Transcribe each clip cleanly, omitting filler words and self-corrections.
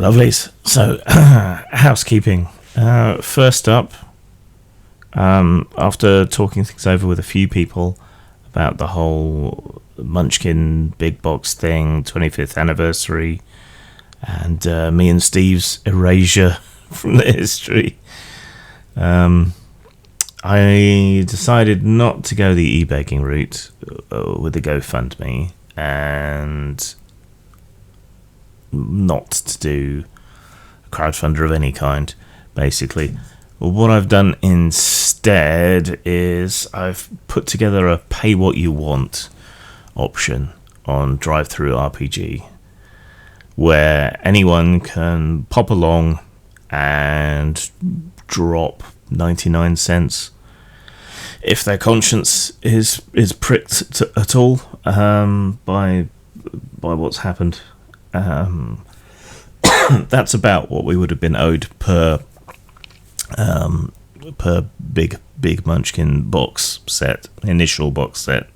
Lovelies. So, housekeeping. First up, after talking things over with a few people about the whole Munchkin big box thing, 25th anniversary, and me and Steve's erasure from the history, I decided not to go the e-begging route with the GoFundMe, and not to do a crowdfunder of any kind, basically. What I've done instead is I've put together a pay what you want option on DriveThruRPG, where anyone can pop along and drop 99 cents if their conscience is pricked at all by what's happened. That's about what we would have been owed per big Munchkin box set, initial box set.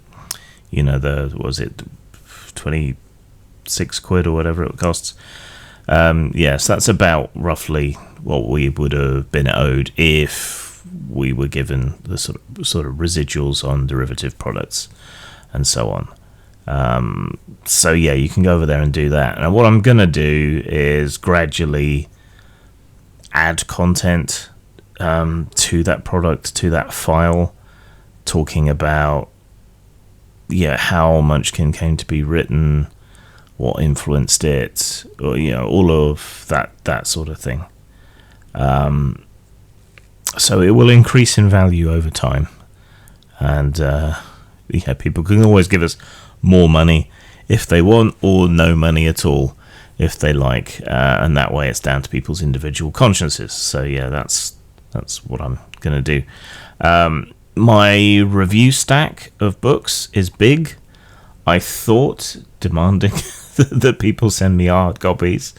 You know, was it 26 quid or whatever it costs? Yes, that's about roughly what we would have been owed if we were given the sort of residuals on derivative products and so on. So yeah, you can go over there and do that. And what I'm gonna do is gradually add content to that product, to that file, talking about how Munchkin came to be written, what influenced it, or all of that sort of thing. So it will increase in value over time, and people can always give us more money if they want, or no money at all if they like, and that way it's down to people's individual consciences. So yeah, that's what I'm gonna do. My review stack of books is big. I thought demanding that people send me hard copies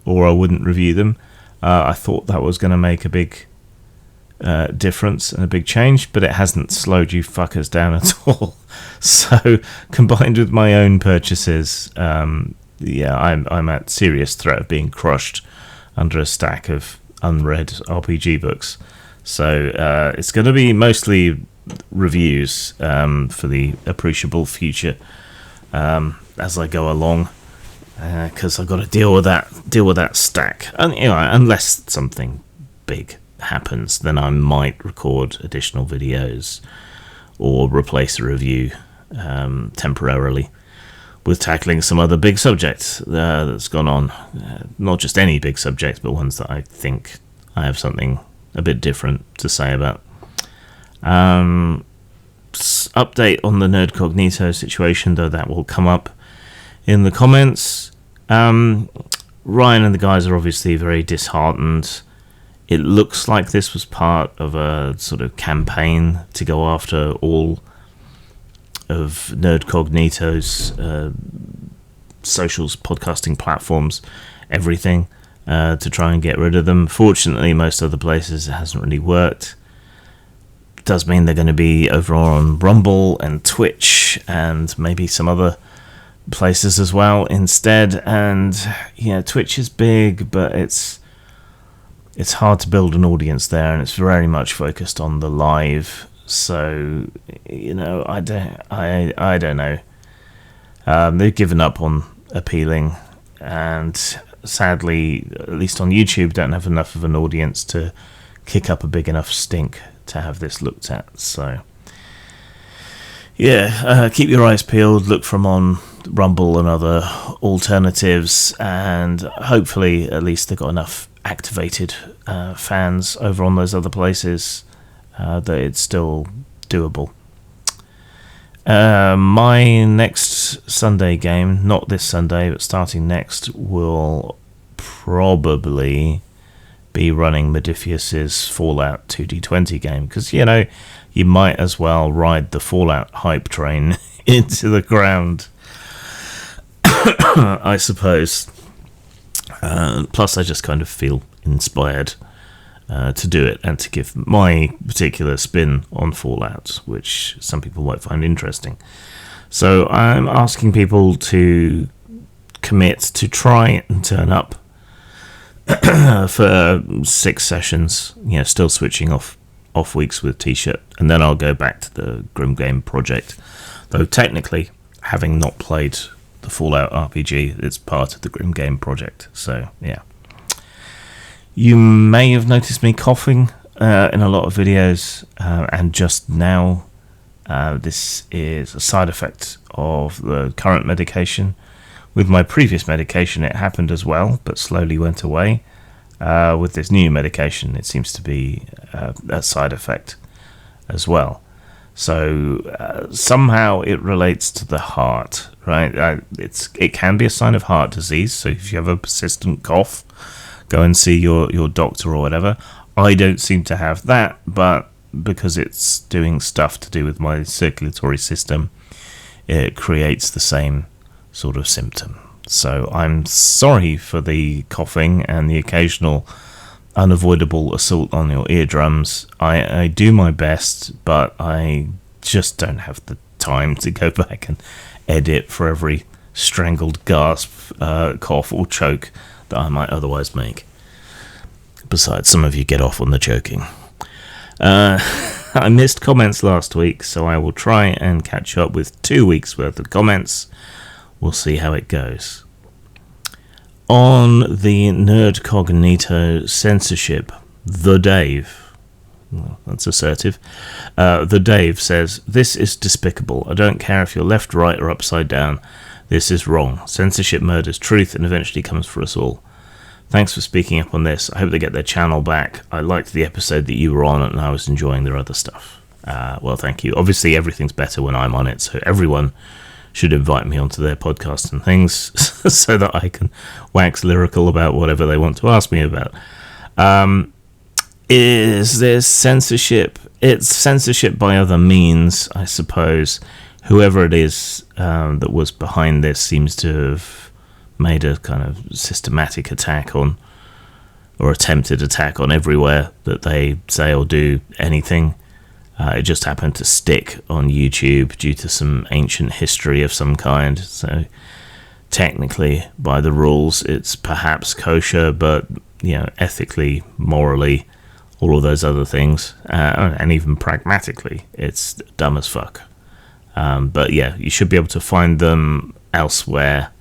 or I wouldn't review them. I thought that was going to make a big difference and a big change, but it hasn't slowed you fuckers down at all. So combined with my own purchases, I'm at serious threat of being crushed under a stack of unread RPG books. So it's going to be mostly reviews for the appreciable future as I go along, because I've got to deal with that stack. And unless something big happens, then I might record additional videos or replace a review temporarily with tackling some other big subject that's gone on. Not just any big subject, but ones that I think I have something a bit different to say about. Update on the Nerd Cognito situation, though that will come up in the comments. Ryan and the guys are obviously very disheartened. It looks like this was part of a sort of campaign to go after all of Nerd Cognito's socials, podcasting platforms, everything, to try and get rid of them. Fortunately, most other places it hasn't really worked. It does mean they're going to be over on Rumble and Twitch and maybe some other places as well instead. And Twitch is big, but it's hard to build an audience there, and it's very much focused on the live. So I don't know. They've given up on appealing, and sadly, at least on YouTube, don't have enough of an audience to kick up a big enough stink to have this looked at. So keep your eyes peeled, look from on Rumble and other alternatives, and hopefully at least they've got enough activated fans over on those other places that it's still doable. My next Sunday game, not this Sunday, but starting next, will probably be running Modifius's Fallout 2D20 game, because you might as well ride the Fallout hype train into the ground, I suppose. Plus I just kind of feel inspired to do it and to give my particular spin on Fallout, which some people might find interesting. So I'm asking people to commit to try and turn up for 6 sessions, still switching off weeks with T-shirt, and then I'll go back to the Grim Game project, though technically, having not played the Fallout RPG, it's part of the Grim Game project. So yeah, you may have noticed me coughing in a lot of videos, and just now this is a side effect of the current medication. With my previous medication it happened as well, but slowly went away. With this new medication it seems to be a side effect as well. So somehow it relates to the heart, right? It can be a sign of heart disease, so if you have a persistent cough, go and see your doctor or whatever. I don't seem to have that, but because it's doing stuff to do with my circulatory system, it creates the same sort of symptom. So I'm sorry for the coughing and the occasional unavoidable assault on your eardrums. I do my best, but I just don't have the time to go back and edit for every strangled gasp, cough or choke that I might otherwise make. Besides, some of you get off on the joking. I missed comments last week, so I will try and catch up with 2 weeks worth of comments. We'll see how it goes. On the Nerd Cognito censorship, the Dave, well, that's assertive, the Dave says, "This is despicable. I don't care if you're left, right, or upside down. This is wrong. Censorship murders truth and eventually comes for us all. Thanks for speaking up on this. I hope they get their channel back. I liked the episode that you were on and I was enjoying their other stuff." Well, thank you. Obviously, everything's better when I'm on it, so everyone should invite me onto their podcast and things so that I can wax lyrical about whatever they want to ask me about. Is this censorship? It's censorship by other means, I suppose. Whoever it is that was behind this seems to have made a kind of systematic attack on, or attempted attack on everywhere that they say or do anything. It just happened to stick on YouTube due to some ancient history of some kind. So technically, by the rules, it's perhaps kosher, but ethically, morally, all of those other things, and even pragmatically, it's dumb as fuck. But yeah, you should be able to find them elsewhere.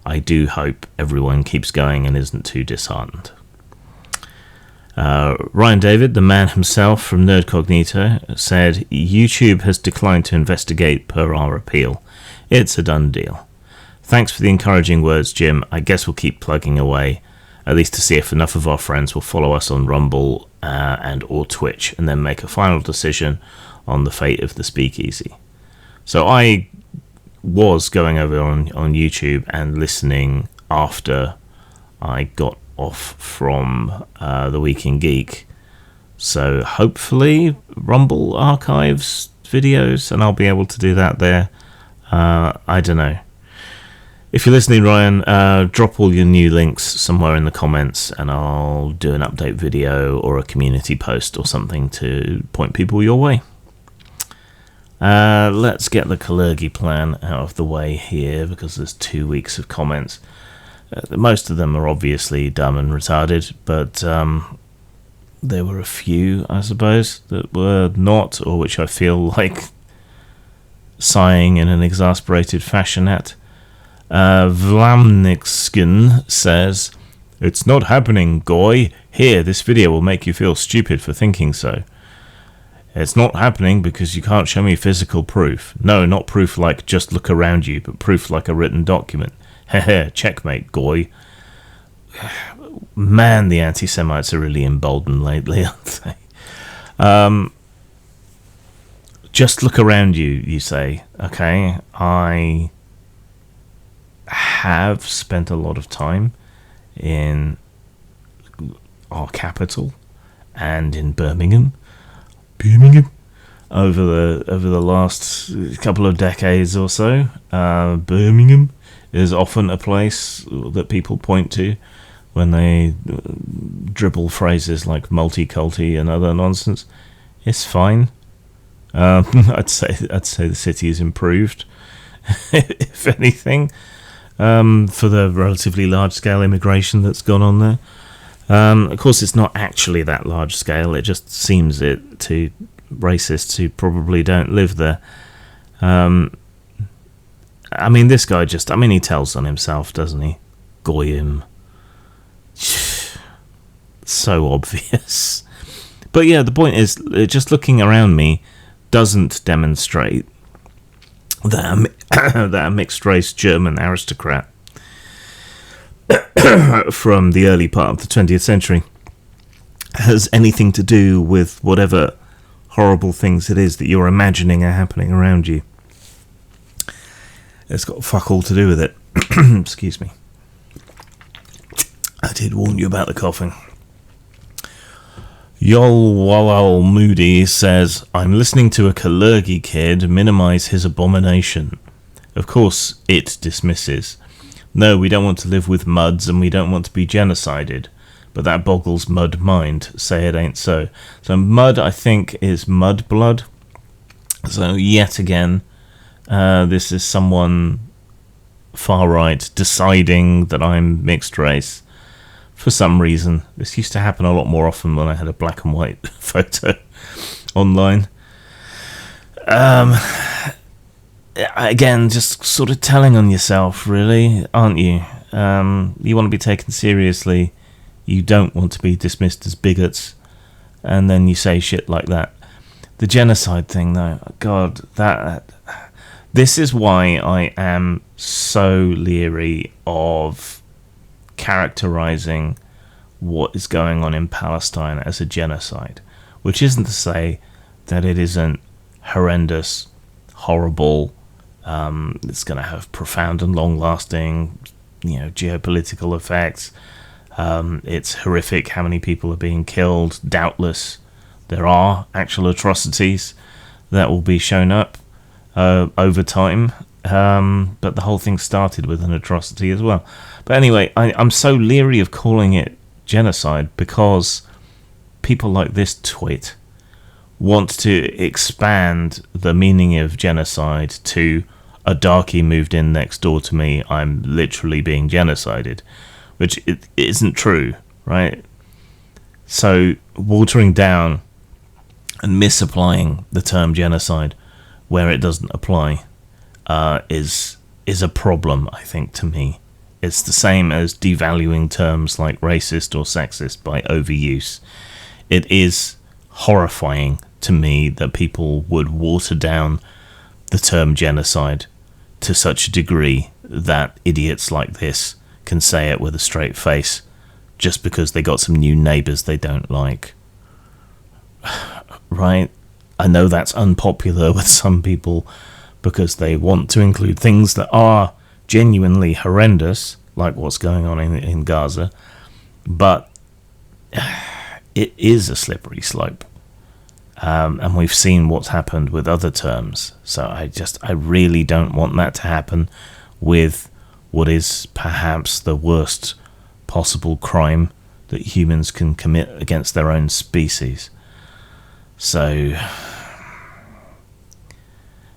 I do hope everyone keeps going and isn't too disheartened. Ryan David, the man himself from Nerd Cognito, said, "YouTube has declined to investigate per our appeal. It's a done deal. Thanks for the encouraging words, Jim. I guess we'll keep plugging away, at least to see if enough of our friends will follow us on Rumble and or Twitch, and then make a final decision on the fate of the speakeasy." So I was going over on YouTube and listening after I got off from the Week in Geek, so hopefully Rumble archives videos and I'll be able to do that there. I don't know. If you're listening, Ryan, drop all your new links somewhere in the comments and I'll do an update video or a community post or something to point people your way. Let's get the Kalergi plan out of the way here because there's 2 weeks of comments. Most of them are obviously dumb and retarded, but there were a few, I suppose, that were not, or which I feel like sighing in an exasperated fashion at. Vlamnikskin says, "It's not happening, Goy. Here, this video will make you feel stupid for thinking so. It's not happening because you can't show me physical proof. No, not proof like just look around you, but proof like a written document. Heh, checkmate, Goy." Man, the anti-Semites are really emboldened lately, aren't they? Just look around you, you say. Okay, I have spent a lot of time in our capital and in Birmingham over the last couple of decades or so. Birmingham is often a place that people point to when they dribble phrases like multi-culti and other nonsense. It's fine. I'd say the city has improved, if anything, for the relatively large-scale immigration that's gone on there. Of course, it's not actually that large scale. It just seems it to racists who probably don't live there. I mean, this guy he tells on himself, doesn't he? Goyim. So obvious. But yeah, the point is, just looking around me doesn't demonstrate that a mixed-race German aristocrat from the early part of the 20th century has anything to do with whatever horrible things it is that you're imagining are happening around you. It's got fuck all to do with it. Excuse me. I did warn you about the coughing. Yol Moody says, I'm listening to a Kalergi kid minimise his abomination. Of course, it dismisses. No, we don't want to live with muds and we don't want to be genocided. But that boggles mud mind. Say it ain't so. So mud, I think, is mud blood. So yet again, this is someone far right deciding that I'm mixed race. For some reason. This used to happen a lot more often when I had a black and white photo online. Again, just sort of telling on yourself, really, aren't you? You want to be taken seriously. You don't want to be dismissed as bigots. And then you say shit like that. The genocide thing, though, God, this is why I am so leery of characterizing what is going on in Palestine as a genocide, which isn't to say that it isn't horrendous, horrible, it's going to have profound and long-lasting, geopolitical effects. It's horrific how many people are being killed. Doubtless there are actual atrocities that will be shown up over time. But the whole thing started with an atrocity as well. But anyway, I'm so leery of calling it genocide because people like this twit want to expand the meaning of genocide to a darkie moved in next door to me, I'm literally being genocided, which it isn't true, right? So watering down and misapplying the term genocide where it doesn't apply is a problem, I think, to me. It's the same as devaluing terms like racist or sexist by overuse. It is horrifying to me that people would water down the term genocide to such a degree that idiots like this can say it with a straight face just because they got some new neighbours they don't like. Right? I know that's unpopular with some people because they want to include things that are genuinely horrendous, like what's going on in Gaza, but it is a slippery slope. And we've seen what's happened with other terms. So I really don't want that to happen with what is perhaps the worst possible crime that humans can commit against their own species. So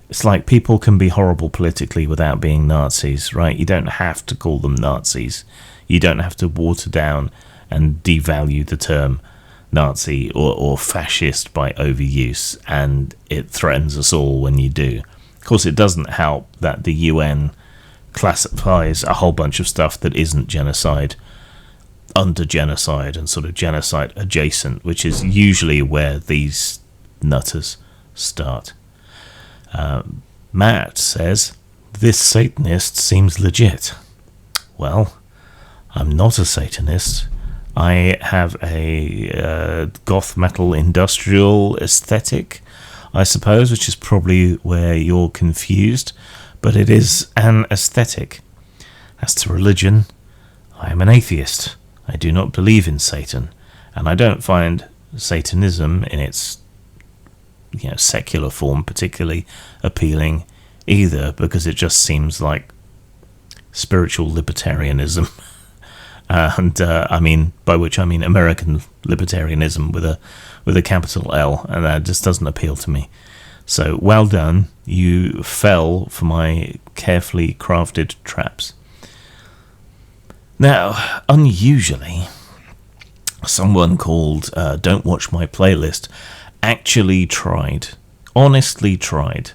it's like people can be horrible politically without being Nazis, right? You don't have to call them Nazis. You don't have to water down and devalue the term Nazi or fascist by overuse, and it threatens us all when you do. Of course, it doesn't help that the UN classifies a whole bunch of stuff that isn't genocide under genocide and sort of genocide adjacent, which is usually where these nutters start. Matt says, this Satanist seems legit. Well, I'm not a Satanist. I have a goth metal industrial aesthetic, I suppose, which is probably where you're confused, but it is an aesthetic. As to religion, I am an atheist. I do not believe in Satan, and I don't find Satanism in its secular form particularly appealing either, because it just seems like spiritual libertarianism. And I mean, by which I mean American libertarianism with a capital L, and that just doesn't appeal to me. So well done, you fell for my carefully crafted traps. Now, unusually, someone called Don't Watch My Playlist actually honestly tried,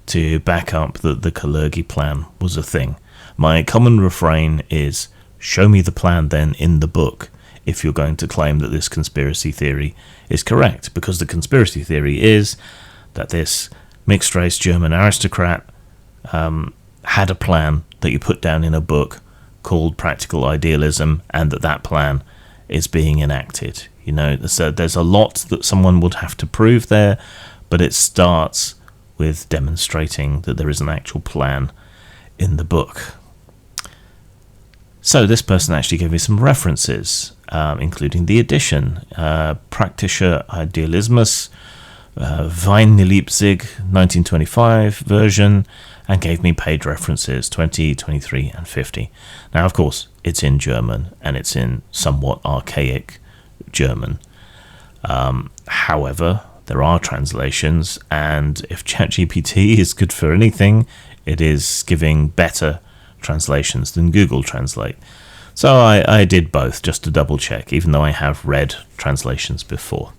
to back up that the Kalergi plan was a thing. My common refrain is, show me the plan then in the book, if you're going to claim that this conspiracy theory is correct, because the conspiracy theory is that this mixed-race German aristocrat had a plan that you put down in a book called Practical Idealism, and that plan is being enacted. You know, so there's a lot that someone would have to prove there, but it starts with demonstrating that there is an actual plan in the book. So this person actually gave me some references, including the edition, Praktischer Idealismus, Wein Leipzig 1925 version, and gave me page references 20, 23, and 50. Now, of course, it's in German, and it's in somewhat archaic German. However, there are translations, and if ChatGPT is good for anything, it is giving better translations than Google Translate. So I did both just to double check, even though I have read translations before.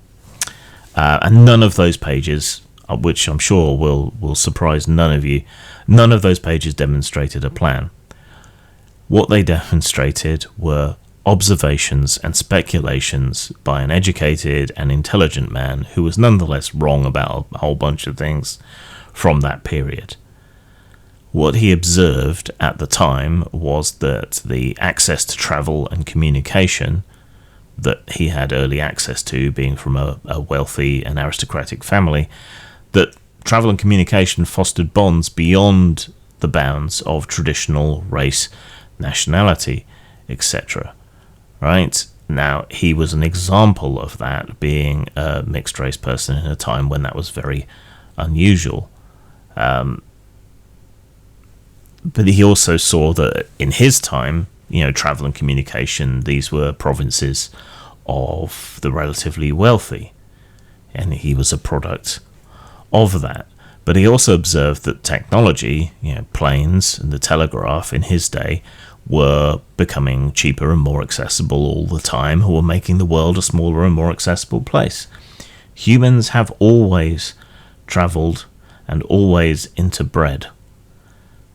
And none of those pages, which I'm sure will surprise none of you, none of those pages demonstrated a plan. What they demonstrated were observations and speculations by an educated and intelligent man who was nonetheless wrong about a whole bunch of things from that period. What he observed at the time was that the access to travel and communication that he had early access to, being from a wealthy and aristocratic family, that travel and communication fostered bonds beyond the bounds of traditional race, nationality, etc. Right? Now, he was an example of that, being a mixed-race person in a time when that was very unusual. But he also saw that in his time, you know, travel and communication, these were provinces of the relatively wealthy, and he was a product of that. But he also observed that technology, you know, planes and the telegraph in his day, were becoming cheaper and more accessible all the time, who were making the world a smaller and more accessible place. Humans have always travelled and always interbred.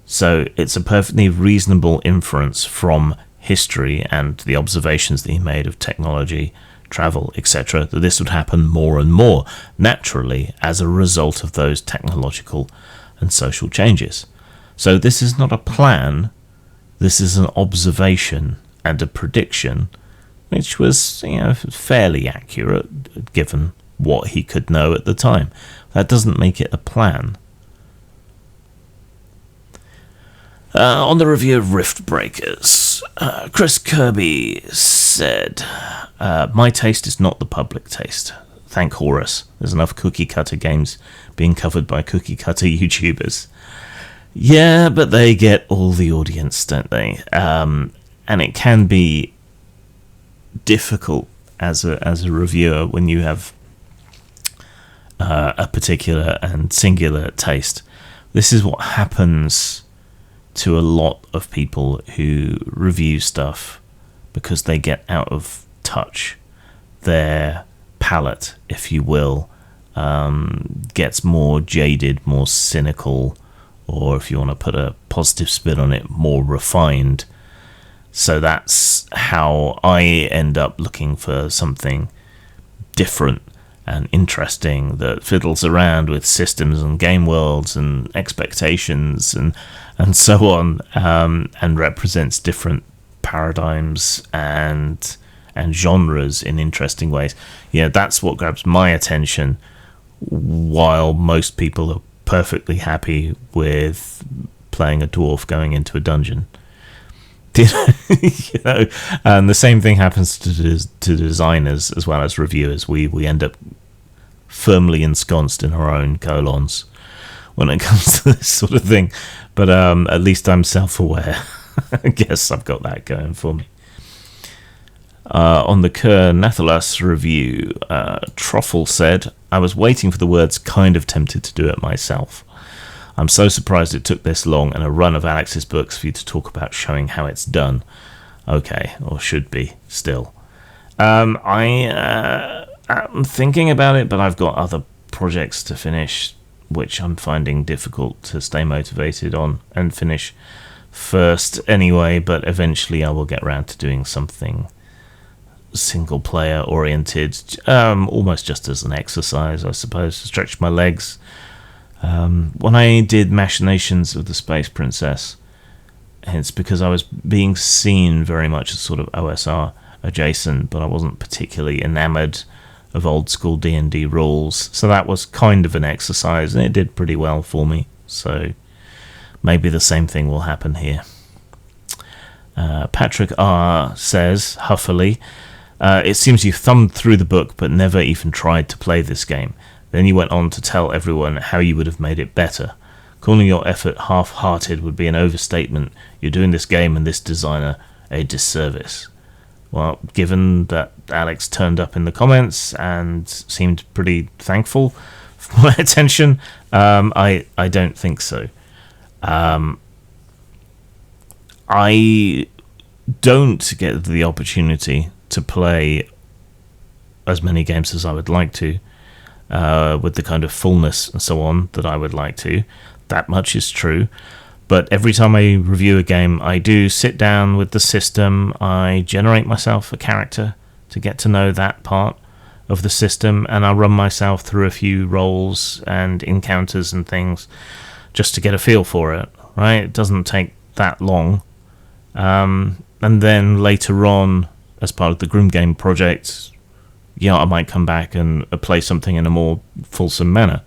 So it's a perfectly reasonable inference from history and the observations that he made of technology, travel, etc., that this would happen more and more naturally as a result of those technological and social changes. So this is not a plan, this is an observation and a prediction, which was, you know, fairly accurate given what he could know at the time. That doesn't make it a plan. On the review of Rift Breakers, Chris Kirby said, my taste is not the public taste. Thank Horus. There's enough cookie-cutter games being covered by cookie-cutter YouTubers. Yeah, but they get all the audience, don't they? And it can be difficult as a reviewer when you have a particular and singular taste. This is what happens to a lot of people who review stuff because they get out of touch. Their palate, if you will, gets more jaded, more cynical, or if you want to put a positive spin on it, more refined. So that's how I end up looking for something different and interesting that fiddles around with systems and game worlds and expectations and so on, and represents different paradigms and genres in interesting ways. Yeah, that's what grabs my attention, while most people are perfectly happy with playing a dwarf going into a dungeon. You know, and the same thing happens to designers as well as reviewers. We end up firmly ensconced in our own colons when it comes to this sort of thing. But at least I'm self-aware. I guess I've got that going for me. On the Kerr Nathalas review, Truffle said, I was waiting for the words kind of tempted to do it myself. I'm so surprised it took this long and a run of Alex's books for you to talk about showing how it's done. Okay, or should be, still. I'm thinking about it, but I've got other projects to finish, which I'm finding difficult to stay motivated on and finish first anyway, but eventually I will get around to doing something single player oriented, almost just as an exercise, I suppose, to stretch my legs. When I did Machinations of the Space Princess, it's because I was being seen very much as sort of OSR adjacent, but I wasn't particularly enamored of old school D&D rules, so that was kind of an exercise, and it did pretty well for me. So maybe the same thing will happen here. Patrick R says huffily, it seems you thumbed through the book but never even tried to play this game. Then you went on to tell everyone how you would have made it better. Calling your effort half-hearted would be an overstatement. You're doing this game and this designer a disservice. Well, given that Alex turned up in the comments and seemed pretty thankful for my attention, I don't think so. I don't get the opportunity to play as many games as I would like to, with the kind of fullness and so on that I would like to. That much is true. But every time I review a game, I do sit down with the system, I generate myself a character to get to know that part of the system, and I run myself through a few roles and encounters and things just to get a feel for it, right? It doesn't take that long. And then later on, as part of the Groom Game project, I might come back and play something in a more fulsome manner.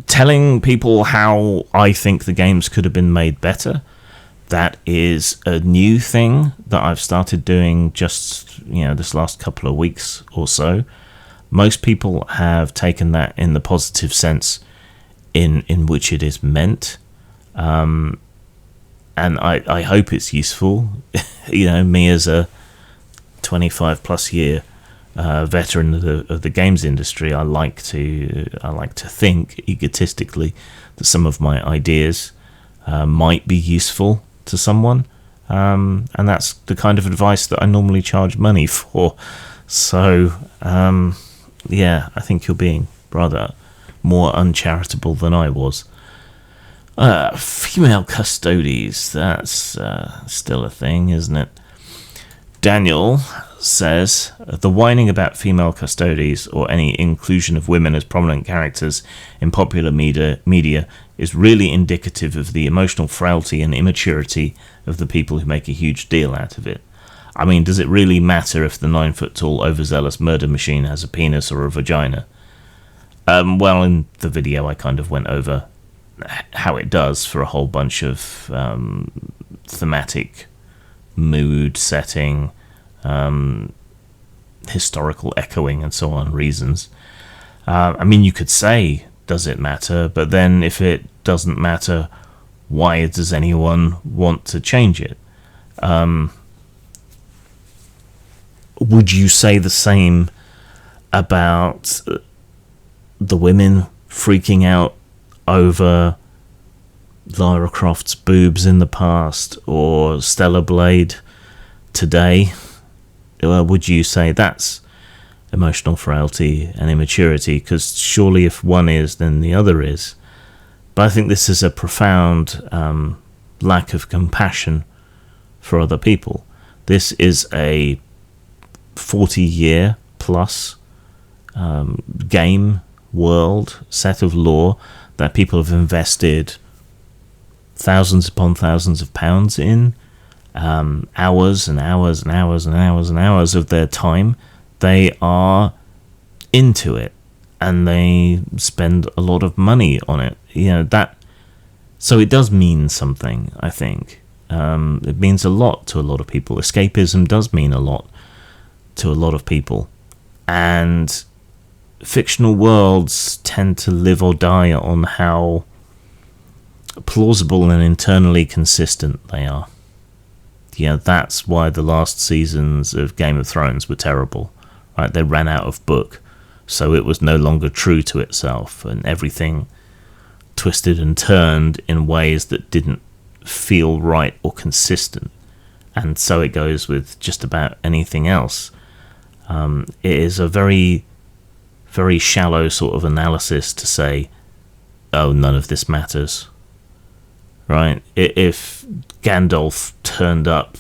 Telling people how I think the games could have been made better, that is a new thing that I've started doing just, this last couple of weeks or so. Most people have taken that in the positive sense in which it is meant. And I hope it's useful. Me as a 25 plus year veteran of the games industry, I like to think egotistically that some of my ideas might be useful to someone, and that's the kind of advice that I normally charge money for. So I think you're being rather more uncharitable than I was. Female custodies, that's still a thing, isn't it? Daniel says, the whining about female custodies or any inclusion of women as prominent characters in popular media is really indicative of the emotional frailty and immaturity of the people who make a huge deal out of it. I mean, does it really matter if the 9-foot-tall overzealous murder machine has a penis or a vagina? Well, in the video I kind of went over how it does for a whole bunch of thematic, mood setting, historical echoing and so on reasons. You could say, does it matter? But then if it doesn't matter, why does anyone want to change it? Would you say the same about the women freaking out over Lara Croft's boobs in the past or Stellar Blade today? Would you say that's emotional frailty and immaturity? Because surely if one is, then the other is. But I think this is a profound lack of compassion for other people. This is a 40-year plus game, world, set of lore that people have invested thousands upon thousands of pounds in, hours and hours and hours and hours and hours of their time. They are into it and they spend a lot of money on it. So it does mean something, I think. It means a lot to a lot of people. Escapism does mean a lot to a lot of people. And fictional worlds tend to live or die on how plausible and internally consistent they are. That's why the last seasons of Game of Thrones were terrible. Right? They ran out of book, so it was no longer true to itself, and everything twisted and turned in ways that didn't feel right or consistent. And so it goes with just about anything else. It is a very, very shallow sort of analysis to say, oh, none of this matters. Right? If Gandalf turned up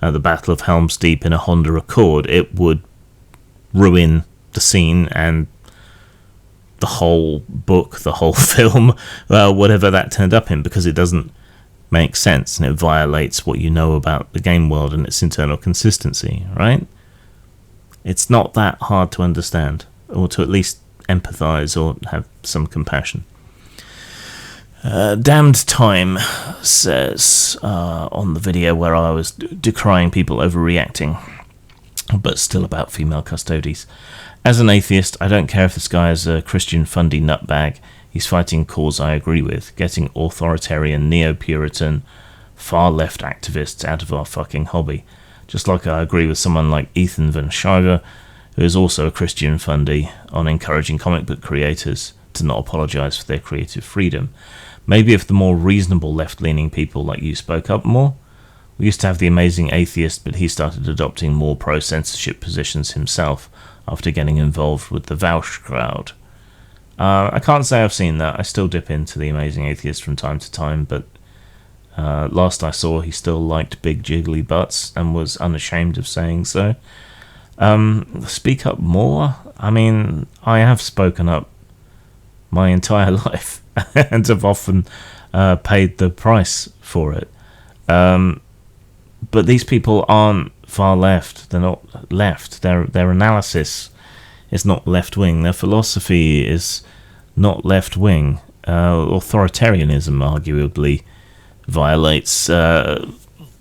at the Battle of Helm's Deep in a Honda Accord, it would ruin the scene and the whole book, the whole film, whatever that turned up in, because it doesn't make sense and it violates what you know about the game world and its internal consistency, right? It's not that hard to understand, or to at least empathize or have some compassion. Damned Time says on the video where I was decrying people overreacting, but still about female custodies. As an atheist, I don't care if this guy is a Christian fundy nutbag. He's fighting a cause I agree with, getting authoritarian, neo-Puritan, far-left activists out of our fucking hobby. Just like I agree with someone like Ethan Van Sciver, who is also a Christian fundy, on encouraging comic book creators to not apologise for their creative freedom. Maybe if the more reasonable left-leaning people like you spoke up more. We used to have the amazing atheist, but he started adopting more pro-censorship positions himself after getting involved with the Vaush crowd. I can't say I've seen that. I still dip into the amazing atheist from time to time, but last I saw he still liked big jiggly butts and was unashamed of saying so. Speak up more? I mean, I have spoken up my entire life and have often paid the price for it. But these people aren't far left. They're not left. Their analysis is not left-wing. Their philosophy is not left-wing. Authoritarianism arguably violates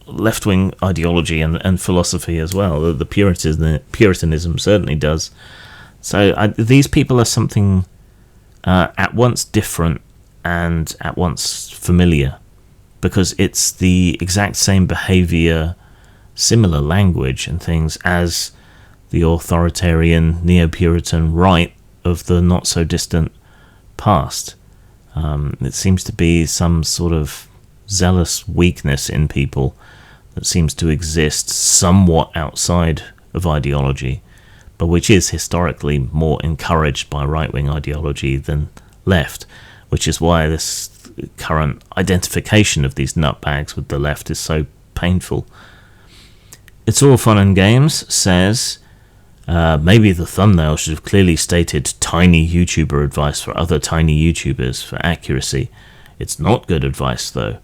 left-wing ideology and philosophy as well. The Puritanism certainly does. So these people are something at once different and at once familiar, because it's the exact same behaviour, similar language and things as the authoritarian neo-Puritan right of the not-so-distant past. It seems to be some sort of zealous weakness in people that seems to exist somewhat outside of ideology, but which is historically more encouraged by right-wing ideology than left, which is why this current identification of these nutbags with the left is so painful. It's All Fun and Games says, maybe the thumbnail should have clearly stated tiny YouTuber advice for other tiny YouTubers for accuracy. It's not good advice, though.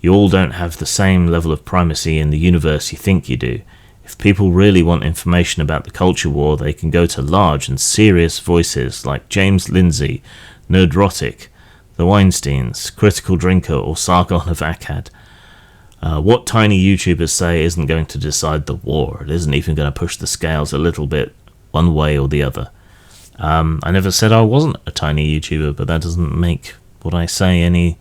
You all don't have the same level of primacy in the universe you think you do. If people really want information about the culture war, they can go to large and serious voices like James Lindsay, Nerdrotic, The Weinsteins, Critical Drinker, or Sargon of Akkad. What tiny YouTubers say isn't going to decide the war. It isn't even going to push the scales a little bit one way or the other. I never said I wasn't a tiny YouTuber, but that doesn't make what I say any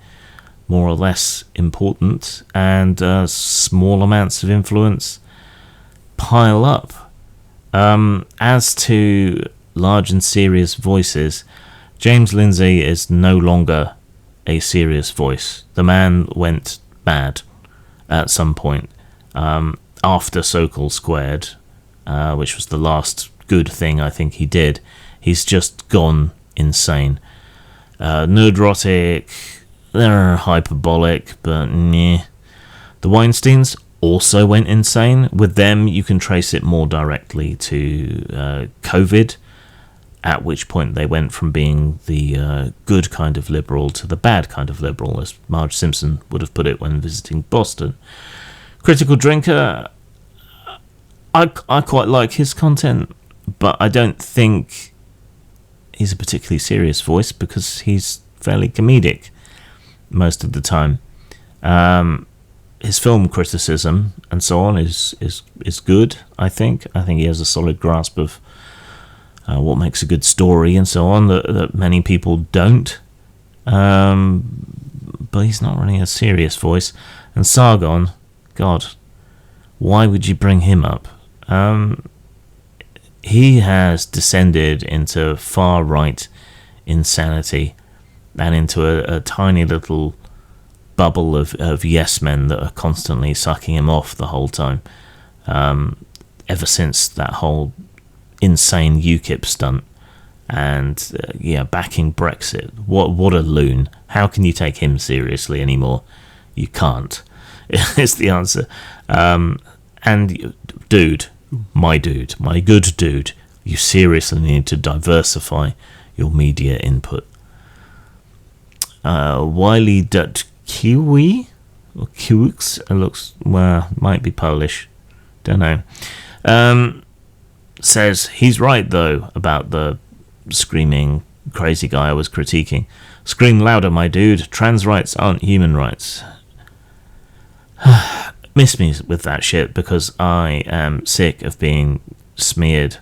more or less important, and small amounts of influence pile up. As to large and serious voices, James Lindsay is no longer a serious voice. The man went mad at some point after Sokol Squared, which was the last good thing I think he did. He's just gone insane. Nerdrotic, they're hyperbolic, but meh. The Weinsteins also went insane. With them, you can trace it more directly to COVID, at which point they went from being the good kind of liberal to the bad kind of liberal, as Marge Simpson would have put it when visiting Boston. Critical Drinker, I quite like his content, but I don't think he's a particularly serious voice because he's fairly comedic most of the time. His film criticism and so on is good, I think. I think he has a solid grasp of what makes a good story and so on that many people don't. But he's not really a serious voice. And Sargon, God, why would you bring him up? He has descended into far-right insanity and into a tiny little bubble of yes men that are constantly sucking him off the whole time. Ever since that whole insane UKIP stunt, and backing Brexit. What a loon! How can you take him seriously anymore? You can't. Is the answer. And dude, my good dude, you seriously need to diversify your media input. Wiley.kiwi or Kiwix, it looks, might be Polish, don't know. Says he's right though about the screaming crazy guy I was critiquing. Scream louder, my dude. Trans rights aren't human rights. Miss me with that shit, because I am sick of being smeared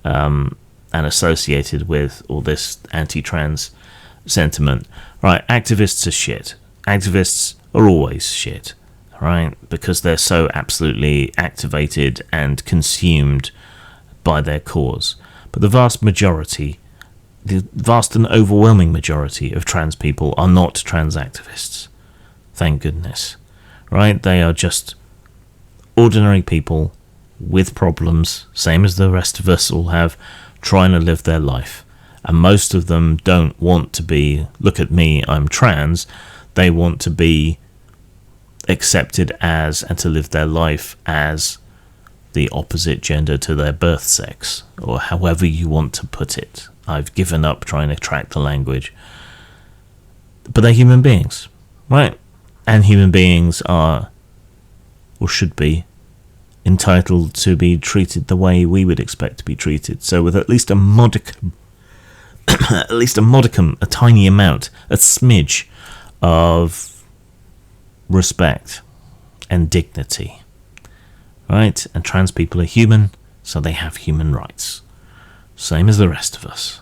and associated with all this anti-trans sentiment. Right, activists are shit. Activists are always shit, right? Because they're so absolutely activated and consumed by their cause. But the vast and overwhelming majority of trans people are not trans activists. Thank goodness. Right? They are just ordinary people with problems, same as the rest of us all have, trying to live their life. And most of them don't want to be, look at me, I'm trans. They want to be accepted as, and to live their life as, the opposite gender to their birth sex, or however you want to put it. I've given up trying to track the language. But they're human beings, right? And human beings are, or should be, entitled to be treated the way we would expect to be treated. So with at least a modicum, a tiny amount, a smidge of respect and dignity. Right? And trans people are human, so they have human rights. Same as the rest of us.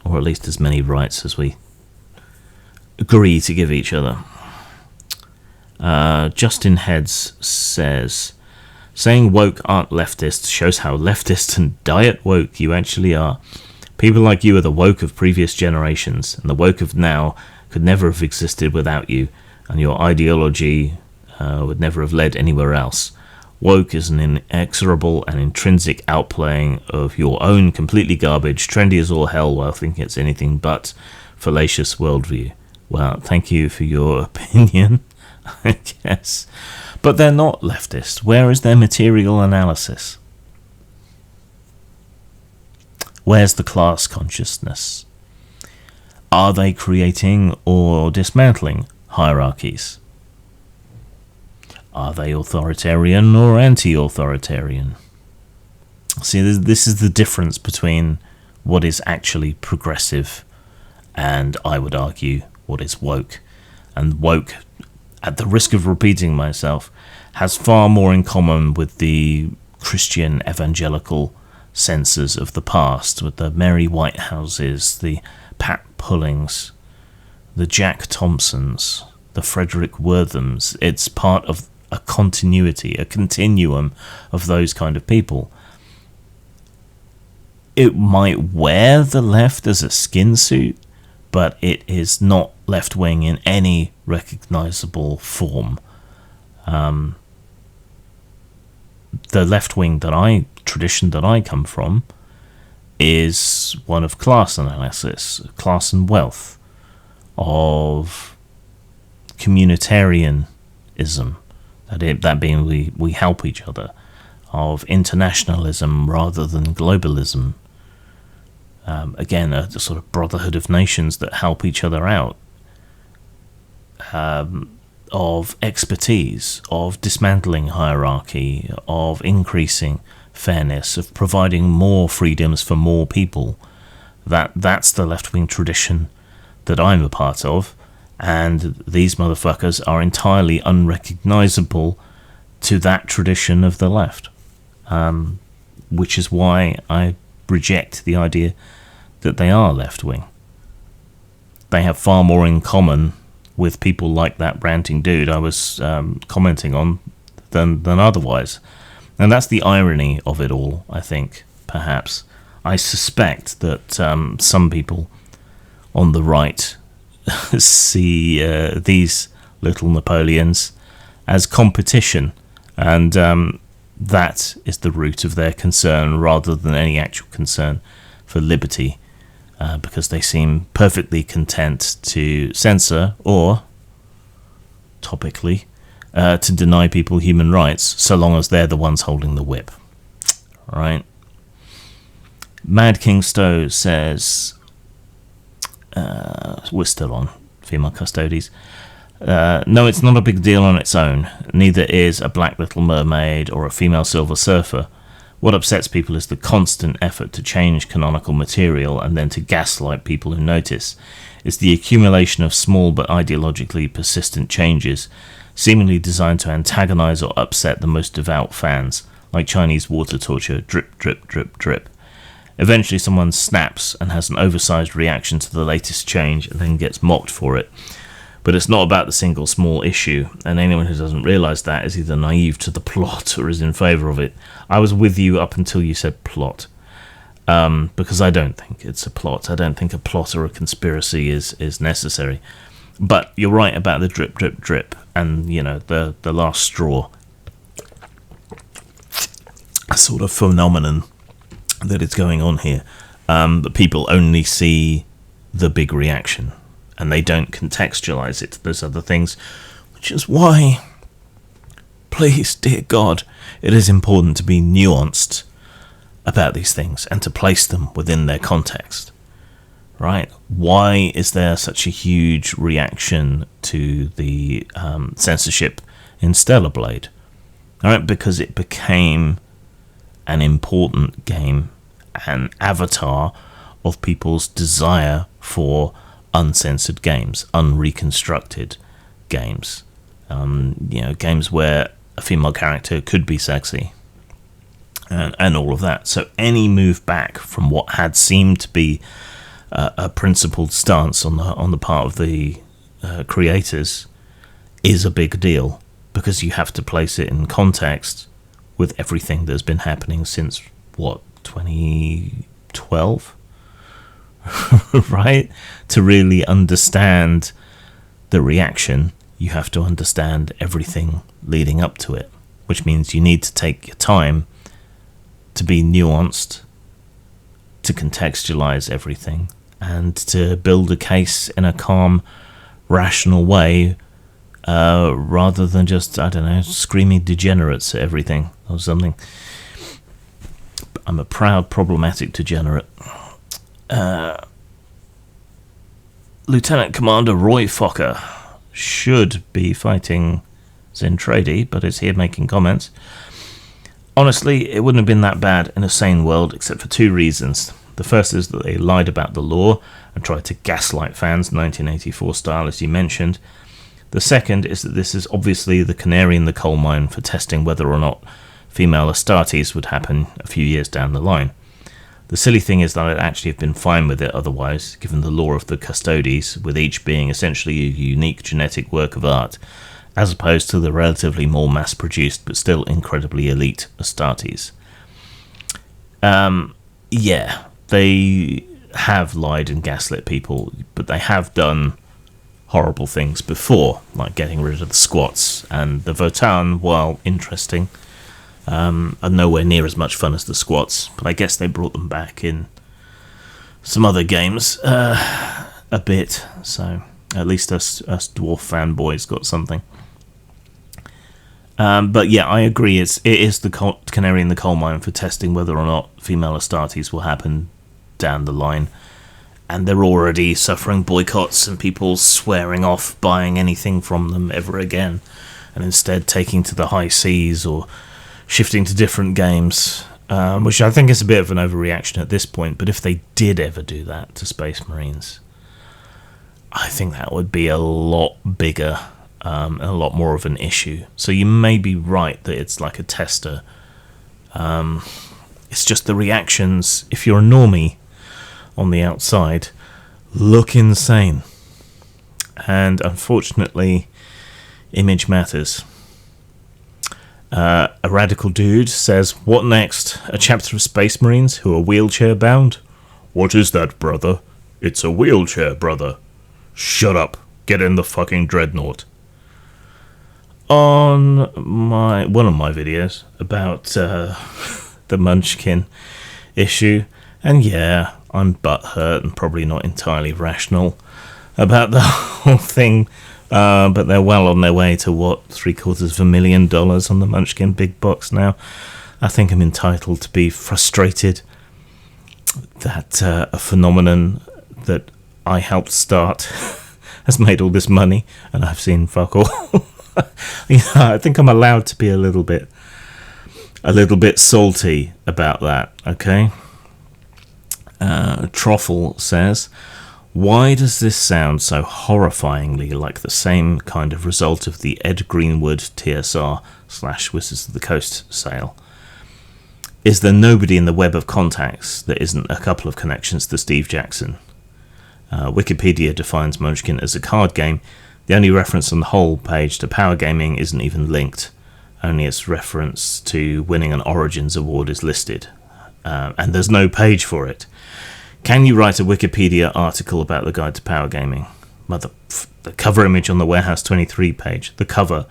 Or at least as many rights as we agree to give each other. Justin Heads says, saying woke aren't leftist shows how leftist and diet woke you actually are. People like you are the woke of previous generations, and the woke of now could never have existed without you, and your ideology would never have led anywhere else. Woke is an inexorable and intrinsic outplaying of your own completely garbage, trendy as all hell while thinking it's anything but fallacious worldview. Well, thank you for your opinion, I guess. But they're not leftist. Where is their material analysis? Where's the class consciousness? Are they creating or dismantling hierarchies? Are they authoritarian or anti-authoritarian? See, this is the difference between what is actually progressive and, I would argue, what is woke. And woke, at the risk of repeating myself, has far more in common with the Christian evangelical censors of the past, with the Mary Whitehouses, the Pat Pullings, the Jack Thompsons, the Frederick Worthams. It's part of a continuity, a continuum of those kind of people. It might wear the left as a skin suit, but it is not left-wing in any recognizable form. The left-wing tradition that I come from is one of class analysis, class and wealth, of communitarianism, that being we help each other, of internationalism rather than globalism. Again, a sort of brotherhood of nations that help each other out, of expertise, of dismantling hierarchy, of increasing fairness, of providing more freedoms for more people. That's the left-wing tradition that I'm a part of, and these motherfuckers are entirely unrecognizable to that tradition of the left, which is why I reject the idea that they are left-wing. They have far more in common with people like that ranting dude I was commenting on than otherwise. And that's the irony of it all, I think, perhaps. I suspect that some people on the right see these little Napoleons as competition, and that is the root of their concern rather than any actual concern for liberty, because they seem perfectly content to censor or, topically, to deny people human rights so long as they're the ones holding the whip. Right? Mad King Stowe says, we're still on female custodies. No, it's not a big deal on its own. Neither is a Black Little Mermaid or a female Silver Surfer. What upsets people is the constant effort to change canonical material and then to gaslight people who notice. It's the accumulation of small but ideologically persistent changes, seemingly designed to antagonize or upset the most devout fans, like Chinese water torture, drip, drip, drip, drip. Eventually someone snaps and has an oversized reaction to the latest change and then gets mocked for it. But it's not about the single small issue, and anyone who doesn't realise that is either naive to the plot or is in favour of it. I was with you up until you said plot, because I don't think it's a plot. I don't think a plot or a conspiracy is necessary. But you're right about the drip, drip, drip, and, you know, the last straw. A sort of phenomenon that is going on here. That people only see the big reaction, and they don't contextualize it to those other things, which is why, please, dear God, it is important to be nuanced about these things and to place them within their context. Right? Why is there such a huge reaction to the censorship in Stellar Blade? All right, because it became an important game, an avatar of people's desire for uncensored games, unreconstructed games, games where a female character could be sexy, and all of that. So any move back from what had seemed to be a principled stance on the part of the creators is a big deal, because you have to place it in context with everything that's been happening since 2012. Right? To really understand the reaction, you have to understand everything leading up to it, which means you need to take your time to be nuanced, to contextualize everything, and to build a case in a calm, rational way, rather than just, I don't know, screaming degenerates at everything or something. I'm a proud, problematic degenerate. Lieutenant Commander Roy Fokker should be fighting Zentradi, but is here making comments. Honestly, it wouldn't have been that bad in a sane world, except for two reasons. The first is that they lied about the law and tried to gaslight fans, 1984 style, as you mentioned. The second is that this is obviously the canary in the coal mine for testing whether or not female Astartes would happen a few years down the line. The silly thing is that I'd actually have been fine with it otherwise, given the lore of the Custodes, with each being essentially a unique genetic work of art, as opposed to the relatively more mass-produced but still incredibly elite Astartes. Yeah, they have lied and gaslit people, but they have done horrible things before, like getting rid of the squats, and the Votan, while interesting, are nowhere near as much fun as the squats, but I guess they brought them back in some other games a bit, so at least us dwarf fanboys got something. But yeah, I agree, it is the canary in the coal mine for testing whether or not female Astartes will happen down the line, and they're already suffering boycotts and people swearing off buying anything from them ever again, and instead taking to the high seas or shifting to different games, which I think is a bit of an overreaction at this point, but if they did ever do that to Space Marines, I think that would be a lot bigger, and a lot more of an issue. So you may be right that it's like a tester. It's just the reactions, if you're a normie on the outside, look insane. And unfortunately, image matters. A radical dude says, "What next? A chapter of Space Marines who are wheelchair bound? What is that, brother? It's a wheelchair, brother. Shut up. Get in the fucking dreadnought. On one of my videos about the Munchkin issue, and yeah, I'm butthurt and probably not entirely rational about the whole thing, but they're well on their way to $750,000 on the Munchkin big box now. I think I'm entitled to be frustrated that a phenomenon that I helped start has made all this money and I've seen fuck all. I think I'm allowed to be a little bit salty about that, okay? Troffle says, why does this sound so horrifyingly like the same kind of result of the Ed Greenwood TSR/Wizards of the Coast sale? Is there nobody in the web of contacts that isn't a couple of connections to Steve Jackson? Wikipedia defines Munchkin as a card game. The only reference on the whole page to power gaming isn't even linked. Only its reference to winning an Origins award is listed. And there's no page for it. Can you write a Wikipedia article about the guide to power gaming? The cover image on the Warehouse 23 page, the cover,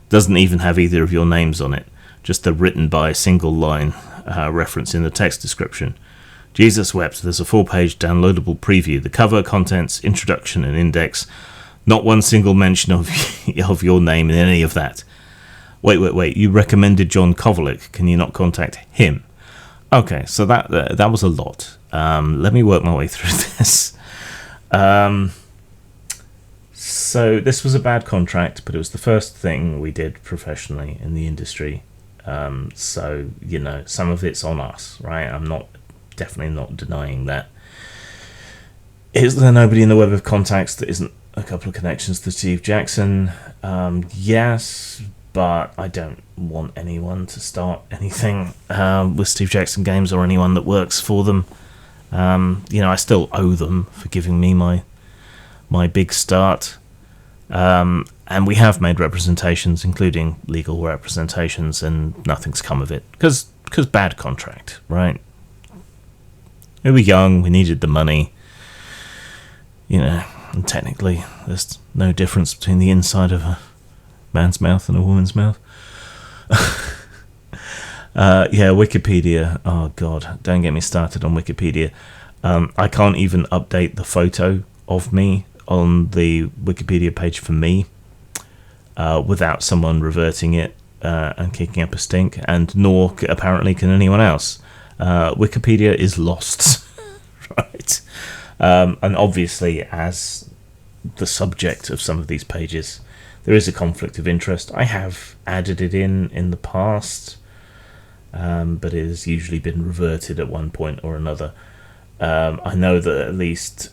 doesn't even have either of your names on it. Just the written by single line reference in the text description. Jesus wept, there's a 4-page downloadable preview. The cover, contents, introduction and index. Not one single mention of your name in any of that. Wait, you recommended John Kovalik. Can you not contact him? Okay, so that was a lot. Let me work my way through this. So this was a bad contract, but it was the first thing we did professionally in the industry. So, some of it's on us, right? I'm definitely not denying that. Is there nobody in the web of contacts that isn't a couple of connections to Steve Jackson? Yes, but I don't want anyone to start anything with Steve Jackson Games or anyone that works for them. I still owe them for giving me my big start. And we have made representations, including legal representations, and nothing's come of it. Because bad contract, right? We were young, we needed the money. And technically, there's no difference between the inside of a man's mouth and a woman's mouth. Wikipedia. Oh, God, don't get me started on Wikipedia. I can't even update the photo of me on the Wikipedia page for me without someone reverting it and kicking up a stink, and nor apparently can anyone else. Wikipedia is lost, right? And obviously, as the subject of some of these pages, there is a conflict of interest. I have added it in the past, but it has usually been reverted at one point or another. I know that at least